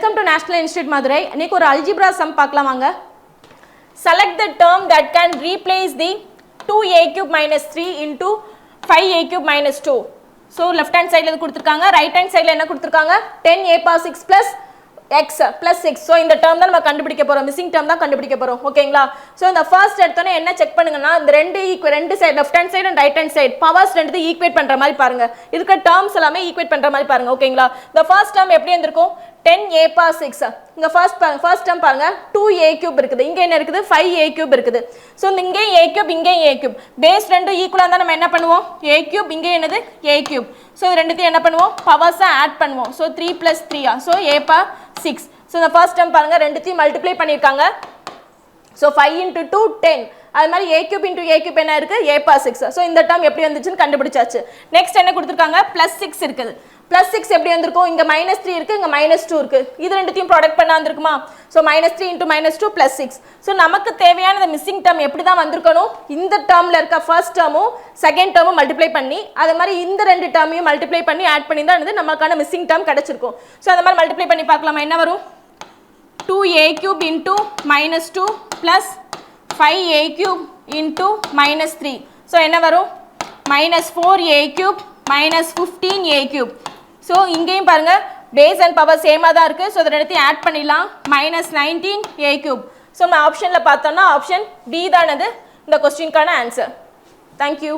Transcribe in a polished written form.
Welcome to National Institute Madurai. இன்னைக்கு ஒரு algebra sum பார்க்கலாம் வாங்க. Select the term that can replace the 2a cube minus 3 into 5a cube minus 2. So left hand side ல இது கொடுத்திருக்காங்க, right hand side ல என்ன கொடுத்திருக்காங்க? 10a power 6 plus x plus 6. So இந்த term தான் நம்ம கண்டுபிடிக்க போறோம், missing term தான் கண்டுபிடிக்க போறோம். ஓகேங்களா? So இந்த first எடுத்தோனே என்ன செக் பண்ணுங்கன்னா இந்த ரெண்டு side left hand side and right hand side powers ரெண்டுது ஈக்குவேட் பண்ற மாதிரி பாருங்க. இதுக்கு terms எல்லாமே ஈக்குவேட் பண்ற மாதிரி பாருங்க. ஓகேங்களா? the first term எப்படி இருந்திருக்கும்? 10a power 6. இங்க first term பாருங்க 2a cube இருக்குது. இங்க என்ன இருக்குது? 5a cube இருக்குது. சோ இங்க a cube இங்க a cube. பேஸ் ரெண்டும் ஈக்குவலா இருந்தா நம்ம என்ன பண்ணுவோம்? a cube இங்க என்னது? a cube. சோ இது ரெண்டுத்தையும் என்ன பண்ணுவோம்? பவர்ஸ் ஆட் பண்ணுவோம். So 3 + 3 so a power 6. So இந்த first term பாருங்க ரெண்டுத்தையும் மல்டிப்ளை பண்ணிருக்காங்க. சோ 5 * 2 10. அது மாதிரி a cube into a cube என்ன இருக்கு? a power 6. சோ இந்த term எப்படி வந்துச்சுன்னு கண்டுபிடிச்சாச்சு. நெக்ஸ்ட் என்ன கொடுத்திருக்காங்க? +6 இருக்குது. +6 எப்படி வந்திருக்கும்? இங்க -3 இருக்கு, இங்க -2 இருக்கு. இது ரெண்டுத்தையும் ப்ராடக்ட் பண்ணா வந்திருக்குமா? சோ -3 * -2 +6. சோ நமக்கு தேவையான இந்த மிஸ்ஸிங் டேர்ம் எப்படி தான் வந்திருக்கணும்? இந்த டேர்ம்ல இருக்க ஃபர்ஸ்ட் டேர்மும் செகண்ட் டேர்மும் மல்டிப்ளை பண்ணி அதே மாதிரி இந்த ரெண்டு டேர்மையும் மல்டிப்ளை பண்ணி ஆட் பண்ணி தான் வந்து நமக்கான மிஸ்ஸிங் டேர்ம் கிடைச்சிருக்கும். சோ அந்த மாதிரி மல்டிப்ளை பண்ணி பார்க்கலாமா? என்ன வரும்? 2a cube into -2 plus 5a cube into -3. So என்ன வரும்? -4a cube minus 15a cube. So இங்கேயும் பாருங்க பேஸ் அண்ட் பவர் சேமா தான் இருக்கு. ஸோ இதை எடுத்து ஆட் பண்ணிடலாம். -19a cube. ஸோ நம்ம ஆப்ஷனில் பார்த்தோம்னா ஆப்ஷன் டி தானது இந்த கொஸ்டினுக்கான ஆன்சர். தேங்க்யூ.